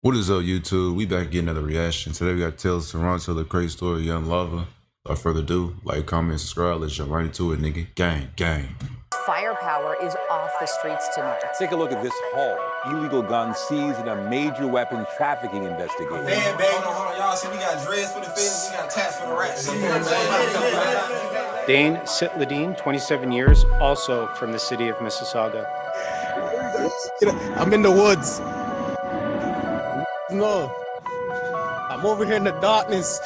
What is up, YouTube? We back getting another reaction. Today we got Tales of Toronto, the crazy story of Young Lava. Without further ado, like, comment, subscribe. Let's jump right into it, nigga. Gang, gang. Firepower is off the streets tonight. Take a look at this haul. Illegal guns seized in a major weapons trafficking investigation. Man, baby. Hold on, y'all. See, we got dreads for the feds, we got tats for the rats. Dane Sitladine, 27 years, also from the city of Mississauga. I'm in the woods. No, I'm over here in the darkness.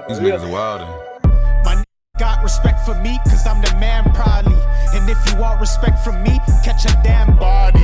These niggas are wildin'. My got respect for me, cause I'm the man proudly. And if you want respect from me, catch a damn body.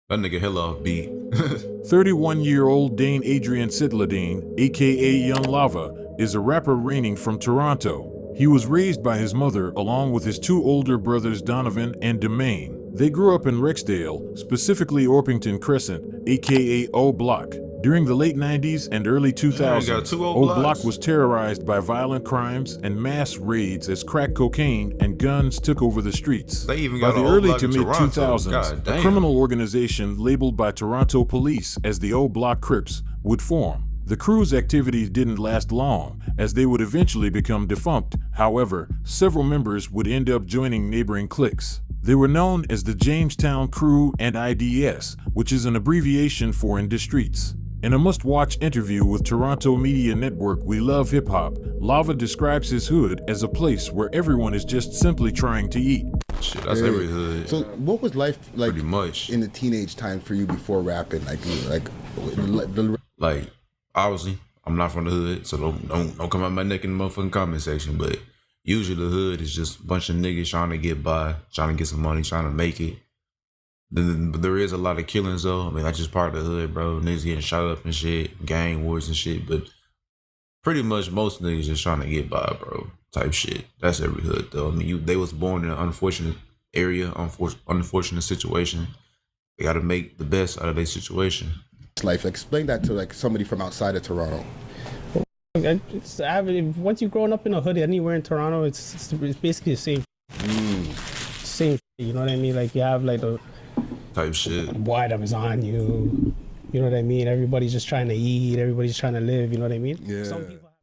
That nigga hella off beat. 31-year-old Dane Adrian Sitladine, aka Young Lava, is a rapper reigning from Toronto. He was raised by his mother along with his two older brothers Donovan and Demain. They grew up in Rexdale, specifically Orpington Crescent, aka O Block. During the late 90s and early 2000s, O Block was terrorized by violent crimes and mass raids as crack cocaine and guns took over the streets. They even By got the early to mid-2000s, a criminal organization organization labeled by Toronto police as the O Block Crips would form. The crew's activities didn't last long, as they would eventually become defunct. However, several members would end up joining neighboring cliques. They were known as the Jamestown Crew and IDS, which is an abbreviation for In the Streets. In a must-watch interview with Toronto media network We Love Hip Hop, Lava describes his hood as a place where everyone is just simply trying to eat. Shit, that's every hood. So what was life like pretty much in the teenage time for you before rapping? Like obviously, I'm not from the hood, so don't come out my neck in the motherfucking comment section, but usually the hood is just a bunch of niggas trying to get by, trying to get some money, trying to make it. But there is a lot of killings though. I mean, that's just part of the hood, bro. Niggas getting shot up and shit, gang wars and shit. But pretty much most niggas just trying to get by, bro. Type shit. That's every hood though. I mean, they was born in an unfortunate area, unfortunate situation. They got to make the best out of their situation. Life. Explain that to like somebody from outside of Toronto. It's average. Once you've grown up in a hood anywhere in Toronto, it's basically the same. Same. You know what I mean? Like you have like the type shit. Why that was on you. You know what I mean? Everybody's just trying to eat. Everybody's trying to live. You know what I mean? Yeah.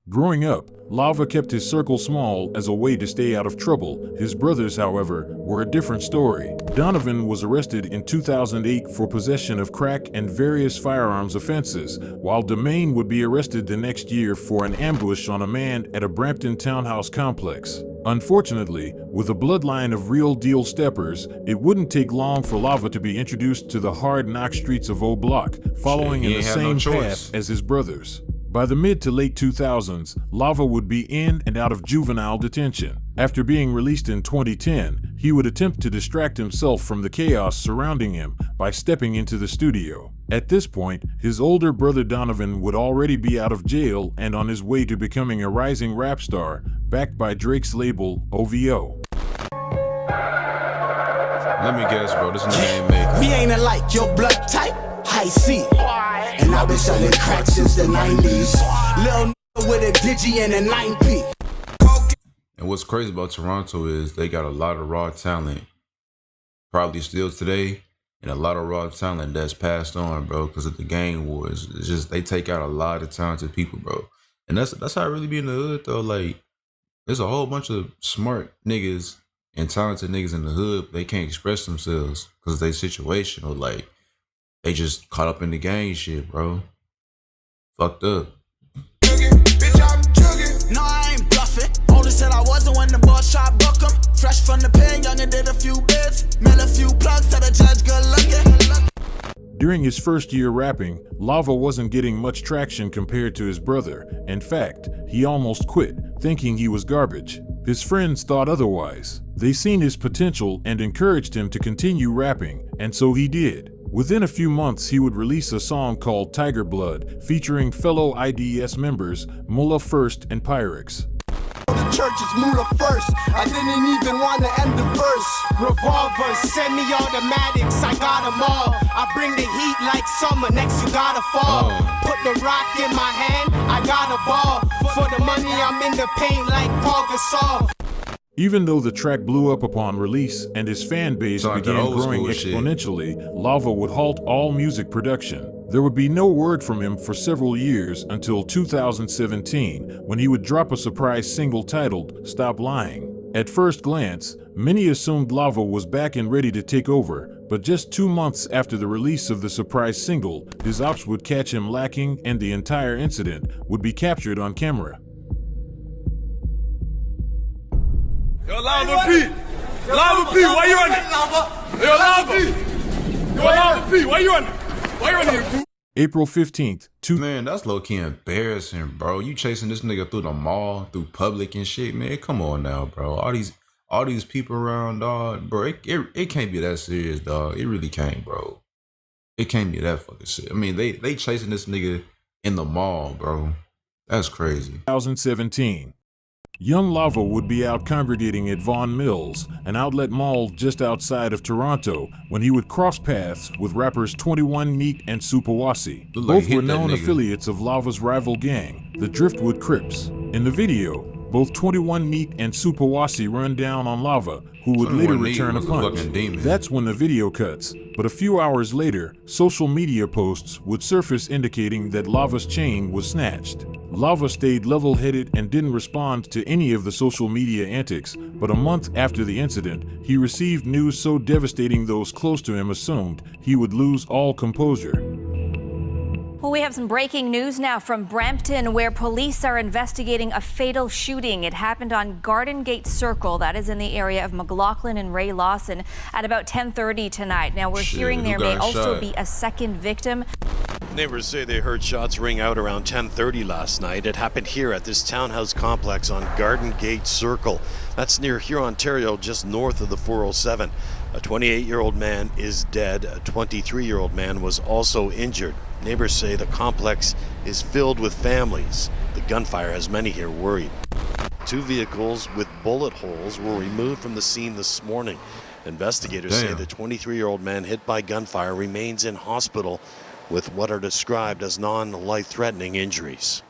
Growing up, Lava kept his circle small as a way to stay out of trouble. His brothers, however, were a different story. Donovan was arrested in 2008 for possession of crack and various firearms offenses, while Demain would be arrested the next year for an ambush on a man at a Brampton townhouse complex. Unfortunately, with a bloodline of real deal steppers, it wouldn't take long for Lava to be introduced to the hard knock streets of O Block, following in the same path as his brothers. By the mid to late 2000s, Lava would be in and out of juvenile detention. After being released in 2010, he would attempt to distract himself from the chaos surrounding him by stepping into the studio. At this point, his older brother Donovan would already be out of jail and on his way to becoming a rising rap star, backed by Drake's label, OVO. Let me guess, bro. This is game maker. We ain't alike, your blood type, I see. And I've been selling crack since the 90s. Little nigga with a digi and a 9P. And what's crazy about Toronto is they got a lot of raw talent, probably still today, and a lot of raw talent that's passed on, bro, because of the gang wars. It's just they take out a lot of talented people, bro. And that's how it really be in the hood, though. Like, there's a whole bunch of smart niggas and talented niggas in the hood, but they can't express themselves because of their situation, or like they just caught up in the gang shit, bro. Fucked up. No, I ain't bluffing. Only said I wasn't when the boss shot buck 'em. Fresh from the pen, young and did a few bits. Mail a few plugs to the judge, good looking. During his first year rapping, Lava wasn't getting much traction compared to his brother. In fact, he almost quit, thinking he was garbage. His friends thought otherwise. They seen his potential and encouraged him to continue rapping, and so he did. Within a few months, he would release a song called Tiger Blood, featuring fellow IDS members Mullah First and Pyrex. The church is Mullah First. I didn't even want to end the verse. Revolvers, semi-automatics, I got them all. I bring the heat like summer, next you gotta fall. Put the rock in my hand, I got a ball. For the money, I'm in the paint like Paul Gasol. Even though the track blew up upon release and his fan base Sound like that began old growing school shit. exponentially, Lava would halt all music production. There would be no word from him for several years until 2017, when he would drop a surprise single titled "Stop Lying." At first glance, many assumed Lava was back and ready to take over, but just 2 months after the release of the surprise single, his ops would catch him lacking and the entire incident would be captured on camera. Yo, Lava P! Lava P, why you on it? Yo, Lava! Yo, Lava P, why you on it? Why you on it? April 15th, Man, that's low-key embarrassing, bro. You chasing this nigga through the mall, through public and shit, man. Come on now, bro. All these people around, dog, bro. It can't be that serious, dog. It really can't, bro. It can't be that fucking shit. I mean, they chasing this nigga in the mall, bro. That's crazy. 2017. Young Lava would be out congregating at Vaughan Mills, an outlet mall just outside of Toronto, when he would cross paths with rappers 21 Neat and Supawasi. Both were known affiliates of Lava's rival gang, the Driftwood Crips. In the video, both 21 Neat and Supawasi run down on Lava, who would later return a punch. That's when the video cuts, but a few hours later, social media posts would surface indicating that Lava's chain was snatched. Lava stayed level-headed and didn't respond to any of the social media antics, but a month after the incident, he received news so devastating those close to him assumed he would lose all composure. Well, we have some breaking news now from Brampton, where police are investigating a fatal shooting. It happened on Garden Gate Circle, that is in the area of McLaughlin and Ray Lawson, at about 10:30 tonight. Now, we're hearing there may also be a second victim. Neighbors say they heard shots ring out around 10:30 last night. It happened here at this townhouse complex on Garden Gate Circle. That's near Huron, Ontario, just north of the 407. A 28-year-old man is dead. A 23-year-old man was also injured. Neighbors say the complex is filled with families. The gunfire has many here worried. 2 vehicles with bullet holes were removed from the scene this morning. Investigators say the 23-year-old man hit by gunfire remains in hospital with what are described as non-life-threatening injuries.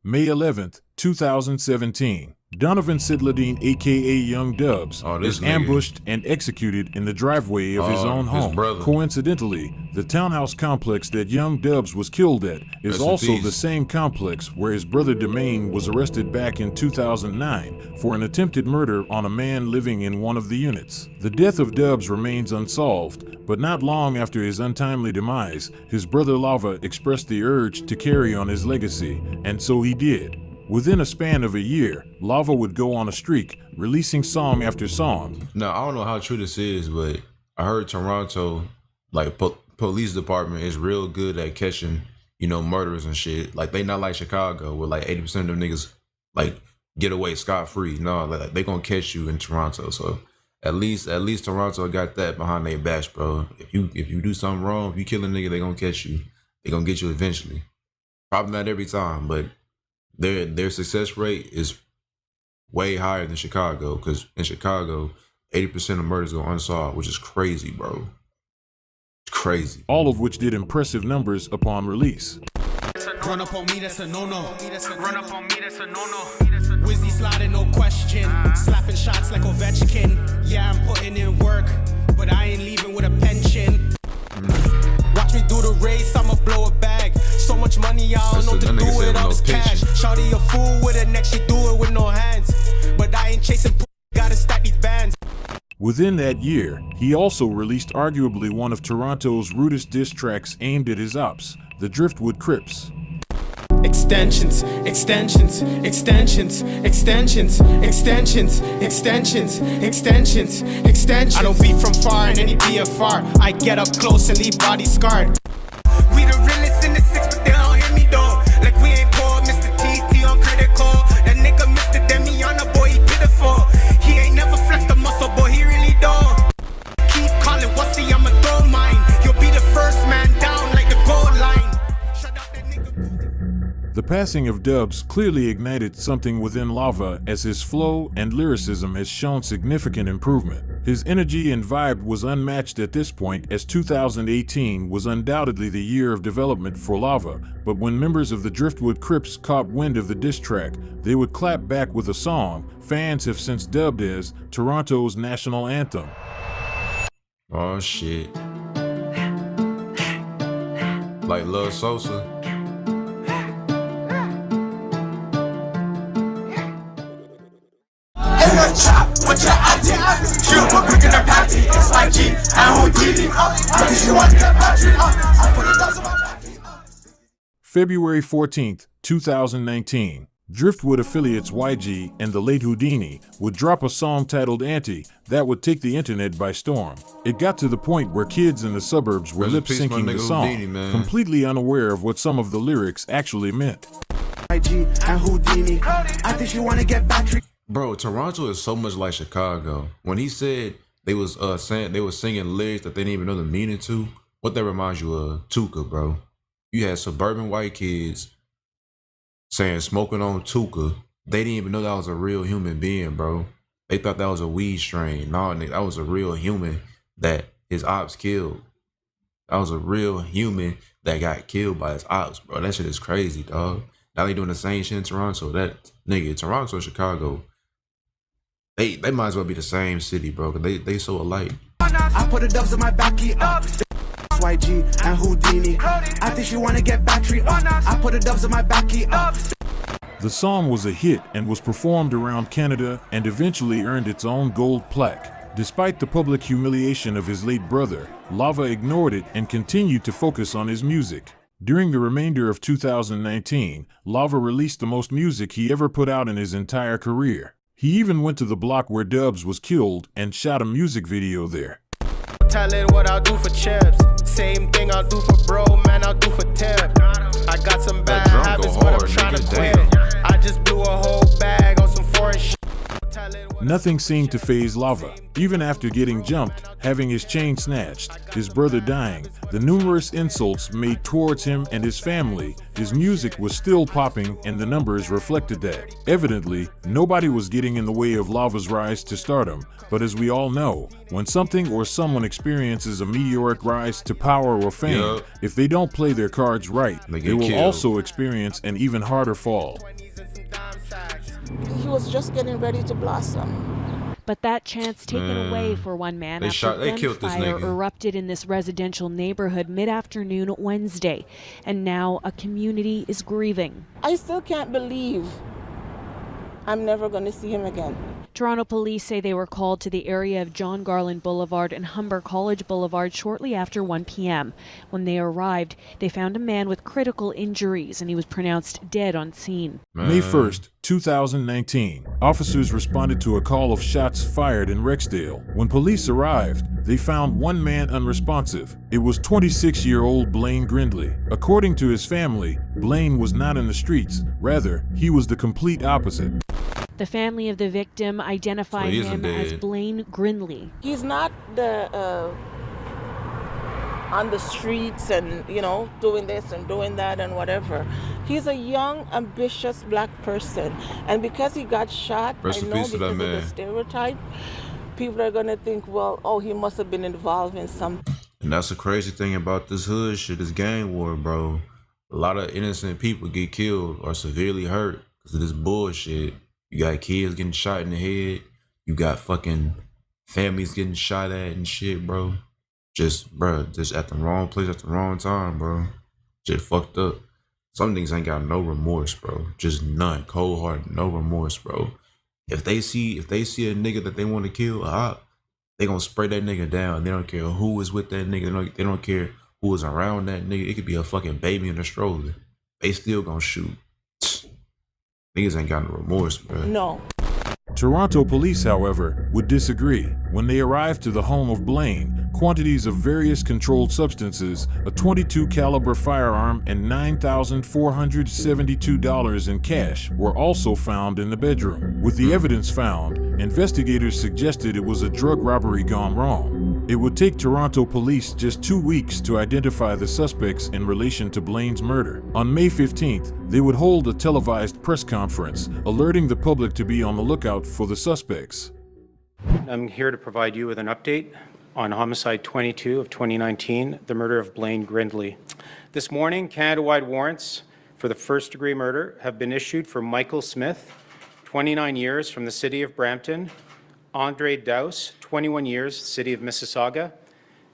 May 11th, 2017. Donovan Sidladine, aka Young Dubs, is ambushed and executed in the driveway of his own home. Coincidentally, the townhouse complex that Young Dubs was killed at is also the same complex where his brother Demain was arrested back in 2009 for an attempted murder on a man living in one of the units. The death of Dubs remains unsolved, but not long after his untimely demise, his brother Lava expressed the urge to carry on his legacy, and so he did. Within a span of a year, Lava would go on a streak, releasing song after song. Now, I don't know how true this is, but I heard Toronto, like, police department is real good at catching, you know, murderers and shit. Like, they not like Chicago, where like 80% of them niggas, like, get away scot-free. No, like, they gonna catch you in Toronto. So at least Toronto got that behind their back, bro. If you do something wrong, if you kill a nigga, they gonna catch you. They gonna get you eventually. Probably not every time, but their success rate is way higher than Chicago, because in Chicago, 80% of murders go unsolved, which is crazy, bro. It's crazy. All of which did impressive numbers upon release. Run up on me, that's a no-no. Run up on me, that's a no-no. Wizzy sliding, no question. Slapping shots like Ovechkin. Yeah, I'm putting in work, but I ain't leaving with a pension. Watch me do the race, I'ma blow a bag. So much money, I don't know what to do with all this cash. Shawty a fool with her neck, she do it with no hands. But I ain't chasing, gotta stack these bands. Within that year, he also released arguably one of Toronto's rudest diss tracks aimed at his ops, the Driftwood Crips. Extensions, extensions, extensions, extensions, extensions, extensions, extensions, extensions. I don't beat from far in any BFR. I get up close and leave bodies scarred. We the realest in the six, but they don't hear me though. Like we ain't called Mr. TT on credit call. That nigga Mr. Demi on a boy, he pitiful. He ain't never flexed a muscle, boy, he really don't. Keep calling, what's the I'ma throw mine. You'll be the first man down like the goal line. Shut up, that nigga. The passing of Dubs clearly ignited something within Lava, as his flow and lyricism has shown significant improvement. His energy and vibe was unmatched at this point, as 2018 was undoubtedly the year of development for Lava, but when members of the Driftwood Crips caught wind of the diss track, they would clap back with a song fans have since dubbed as Toronto's national anthem. Oh shit. Like Lil Sosa. February 14th, 2019, Driftwood affiliates YG and the late Houdini would drop a song titled Auntie that would take the internet by storm. It got to the point where kids in the suburbs were lip-syncing the song, Houdini, completely unaware of what some of the lyrics actually meant. YG and Houdini, I think you want to get battery. Bro, Toronto is so much like Chicago. When he said they was singing lyrics that they didn't even know the meaning to, what that reminds you of? Tuka, bro. You had suburban white kids saying smoking on Tuka. They didn't even know that was a real human being, bro. They thought that was a weed strain. No, that was a real human that his ops killed. That was a real human that got killed by his ops, bro. That shit is crazy, dog. Now they doing the same shit in Toronto. That nigga, Toronto, Chicago, they might as well be the same city, bro. Cause they so alike. I put the dubs in my backy up. YG and Houdini, I think you want to get battery up. I put the dubs in my backy up. The song was a hit and was performed around Canada and eventually earned its own gold plaque. Despite the public humiliation of his late brother, Lava ignored it and continued to focus on his music. During the remainder of 2019, Lava released the most music he ever put out in his entire career. He even went to the block where Dubs was killed and shot a music video there. Telling what I'll do for chips. Same thing I'll do for bro, man, I'll do for tip. I got some bad habits, but I'm trying to quit. I just blew a whole bag on some foreign shit. Nothing seemed to faze Lava. Even after getting jumped, having his chain snatched, his brother dying, the numerous insults made towards him and his family, his music was still popping and the numbers reflected that. Evidently, nobody was getting in the way of Lava's rise to stardom, but as we all know, when something or someone experiences a meteoric rise to power or fame, if they don't play their cards right, they will also experience an even harder fall. He was just getting ready to blossom. But that chance taken away for one man after gunfire erupted in this residential neighborhood mid-afternoon Wednesday, and now a community is grieving. I still can't believe I'm never going to see him again. Toronto police say they were called to the area of John Garland Boulevard and Humber College Boulevard shortly after 1 p.m. When they arrived, they found a man with critical injuries and he was pronounced dead on scene. May 1st, 2019, officers responded to a call of shots fired in Rexdale. When police arrived, they found one man unresponsive. It was 26-year-old Blaine Grindley. According to his family, Blaine was not in the streets. Rather, he was the complete opposite. The family of the victim identified him as Blaine Grindley. He's not on the streets and, you know, doing this and doing that and whatever. He's a young, ambitious black person. And because he got shot, I know because of the stereotype, people are going to think, well, oh, he must have been involved in something. And that's the crazy thing about this hood shit, this gang war, bro. A lot of innocent people get killed or severely hurt because of this bullshit. You got kids getting shot in the head. You got fucking families getting shot at and shit, bro. Just at the wrong place at the wrong time, bro. Just fucked up. Some niggas ain't got no remorse, bro. Just none. Cold heart, no remorse, bro. If they see a nigga that they want to kill, they gonna spray that nigga down. They don't care who is with that nigga. They don't care who is around that nigga. It could be a fucking baby in a stroller. They still gonna shoot. Niggas ain't got no remorse, bro. No. Toronto police, however, would disagree. When they arrived to the home of Blaine, quantities of various controlled substances, a .22 caliber firearm, and $9,472 in cash were also found in the bedroom. With the evidence found, investigators suggested it was a drug robbery gone wrong. It would take Toronto police just 2 weeks to identify the suspects in relation to Blaine's murder. On May 15th, they would hold a televised press conference, alerting the public to be on the lookout for the suspects. I'm here to provide you with an update on homicide 22 of 2019, the murder of Blaine Grindley. This morning, Canada-wide warrants for the first-degree murder have been issued for Michael Smith, 29 years, from the city of Brampton, Andre Dowse, 21 years, city of Mississauga,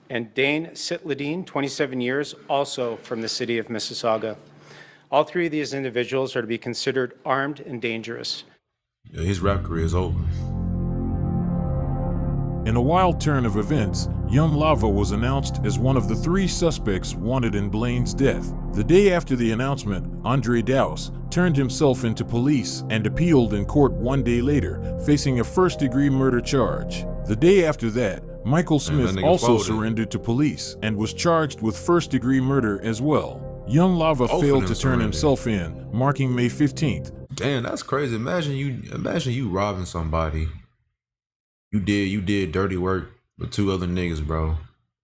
and Dane Sitladine, 27 years, also from the city of Mississauga. All three of these individuals are to be considered armed and dangerous. Yeah, his rap career is over. In a wild turn of events, Young Lava was announced as one of the 3 suspects wanted in Blaine's death. The day after the announcement, Andre Dowse turned himself into police and appealed in court 1 day later, facing a first-degree murder charge. The day after that, Michael Smith also surrendered to police and was charged with first-degree murder as well. Young Lava failed to turn himself in, marking May 15th. Damn, that's crazy. Imagine you robbing somebody. You did dirty work with 2 other niggas, bro,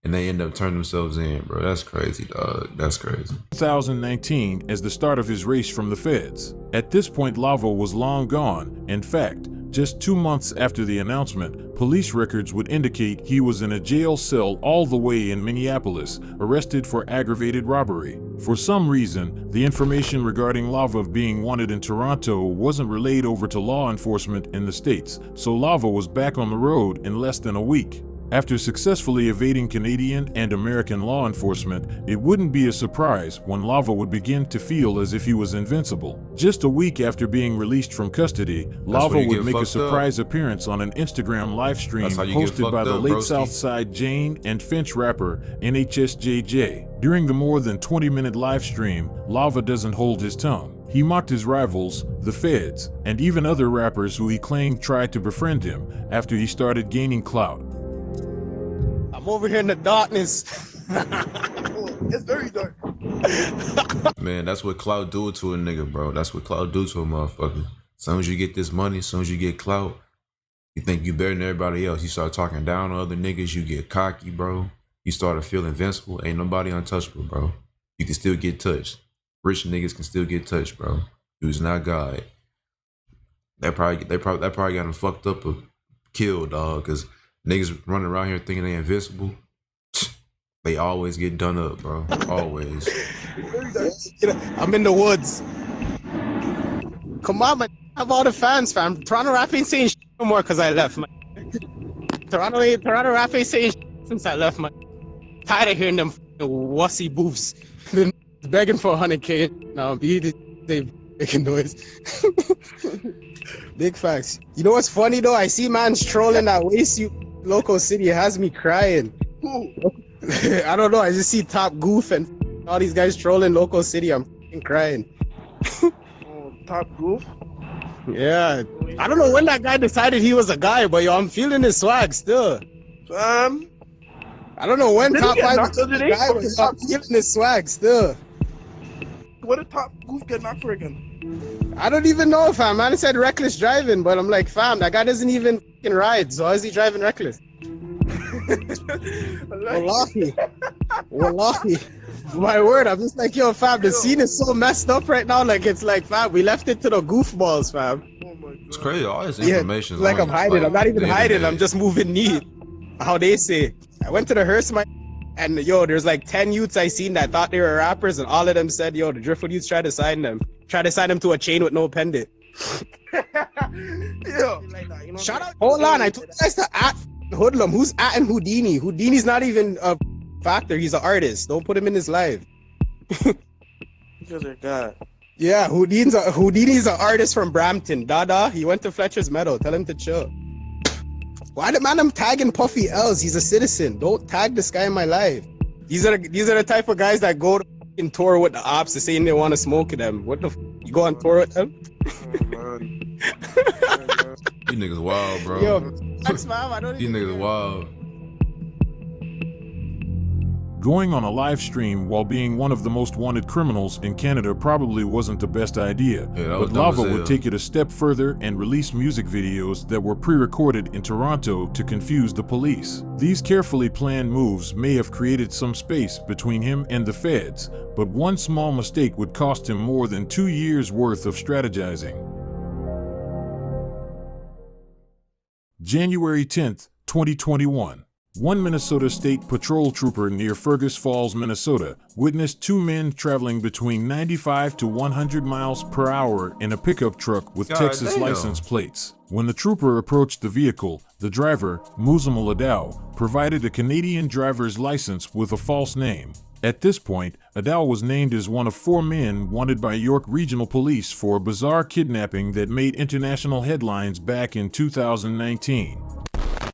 and they end up turning themselves in, bro. That's crazy, dog. That's crazy. 2019 as the start of his race from the feds. At this point, Lava was long gone. In fact, just 2 months after the announcement, police records would indicate he was in a jail cell all the way in Minneapolis, arrested for aggravated robbery. For some reason, the information regarding Lava being wanted in Toronto wasn't relayed over to law enforcement in the States, so Lava was back on the road in less than a week. After successfully evading Canadian and American law enforcement, it wouldn't be a surprise when Lava would begin to feel as if he was invincible. Just a week after being released from custody, Lava would make a surprise appearance on an Instagram live stream hosted by the late Southside Jane and Finch rapper NHSJJ. During the more than 20-minute live stream, Lava doesn't hold his tongue. He mocked his rivals, the feds, and even other rappers who he claimed tried to befriend him after he started gaining clout. I'm over here in the darkness. It's very dark. Man, that's what clout do to a nigga, bro. That's what clout do to a motherfucker. As soon as you get this money, as soon as you get clout, you think you better than everybody else. You start talking down on other niggas, you get cocky, bro. You start to feel invincible. Ain't nobody untouchable, bro. You can still get touched. Rich niggas can still get touched, bro. Who's not God. That probably got him fucked up or killed, dog, because niggas running around here thinking they invincible. They always get done up, bro. Always. I'm in the woods. Come on, man. I have all the fans, fam. Toronto rap ain't saying shit no more because I left, man. Toronto rap ain't saying shit since I left, man. Tired of hearing them wussy boofs. Been begging for 100K. Now they making noise. Big facts. You know what's funny though? I see man trolling that waist you local city. It has me crying. I don't know. I just see Top Goof and all these guys trolling local city. I'm fucking crying. Top Goof? Yeah. I don't know when that guy decided he was a guy, but yo, I'm feeling his swag still. I don't know when Top 5 was a guy, but yo, I'm feeling his swag still. What did Top Goof get knocked for again? I don't even know, fam. Man said reckless driving, but I'm like, fam, that guy doesn't even fucking ride, so how is he driving reckless? Wallahi. My word, I'm just like, yo, fam, the scene is so messed up right now. Like, it's like, fam, we left it to the goofballs, fam. It's crazy. All this information. Yeah, like I'm hiding. I'm not even hiding. I'm just moving neat. How they say. I went to the hearse, and yo, there's like 10 youths I seen that thought they were rappers, and all of them said, yo, the Driftwood youths tried to sign them to a chain with no pendant. Yeah. Shout out. Hold on, I told you guys to at Hoodlum. Who's atting Houdini? Houdini's not even a factor. He's an artist. Don't put him in his live. Because they're God. Yeah, Houdini's an artist from Brampton. Dada, he went to Fletcher's Meadow. Tell him to chill. Why the man I'm tagging Puffy L's? He's a citizen. Don't tag this guy in my life. These are the type of guys that go in tour with the ops to saying they want to smoke them. What the you go on tour with them? You niggas wild, bro. Yo, thanks, man. I don't you niggas wild. Going on a live stream while being one of the most wanted criminals in Canada probably wasn't the best idea, but Lava would take it a step further and release music videos that were pre-recorded in Toronto to confuse the police. These carefully planned moves may have created some space between him and the feds, but one small mistake would cost him more than 2 years' worth of strategizing. January 10th, 2021. One Minnesota State Patrol trooper near Fergus Falls, Minnesota, witnessed two men traveling between 95 to 100 miles per hour in a pickup truck with Texas license plates. When the trooper approached the vehicle, the driver, Muzamal Adow, provided a Canadian driver's license with a false name. At this point, Adow was named as one of 4 men wanted by York Regional Police for a bizarre kidnapping that made international headlines back in 2019.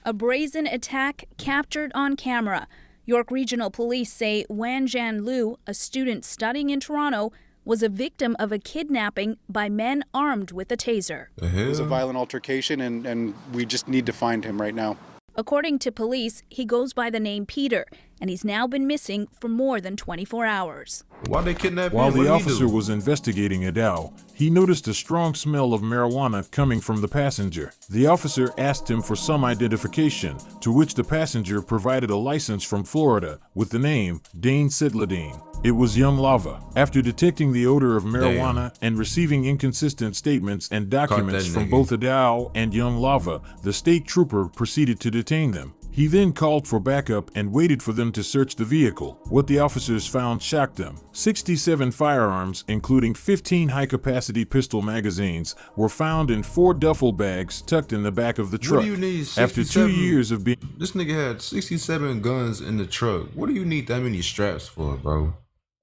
A brazen attack captured on camera. York Regional Police say Wan Jan Liu, a student studying in Toronto, was a victim of a kidnapping by men armed with a taser. It was a violent altercation, and we just need to find him right now. According to police, he goes by the name Peter, and he's now been missing for more than 24 hours. Why'd they kidnap him? While the officer was investigating Adow, he noticed a strong smell of marijuana coming from the passenger. The officer asked him for some identification, to which the passenger provided a license from Florida with the name Dane Sidladine. It was Young Lava. After detecting the odor of marijuana and receiving inconsistent statements and documents from both Adow and Young Lava, the state trooper proceeded to detain them. He then called for backup and waited for them to search the vehicle. What the officers found shocked them. 67 firearms, including 15 high-capacity pistol magazines, were found in 4 duffel bags tucked in the back of the truck. What do you need? After 2 years of being... This nigga had 67 guns in the truck. What do you need that many straps for, bro?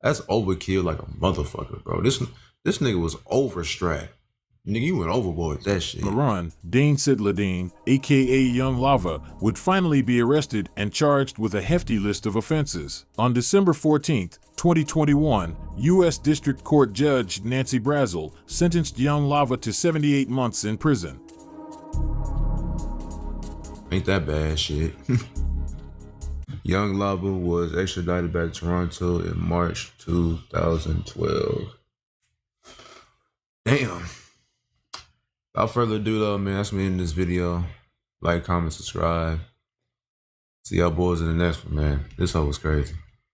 That's overkill like a motherfucker, bro. This nigga was overstrapped. Nigga, you went overboard with that shit. Maran, Dane Sidladine, aka Young Lava, would finally be arrested and charged with a hefty list of offenses. On December 14th, 2021, U.S. District Court Judge Nancy Brazel sentenced Young Lava to 78 months in prison. Ain't that bad shit. Young Lava was extradited back to Toronto in March 2012. Damn. Without further ado though, man, that's me in this video. Like, comment, subscribe. See y'all boys in the next one, man. This hoe was crazy.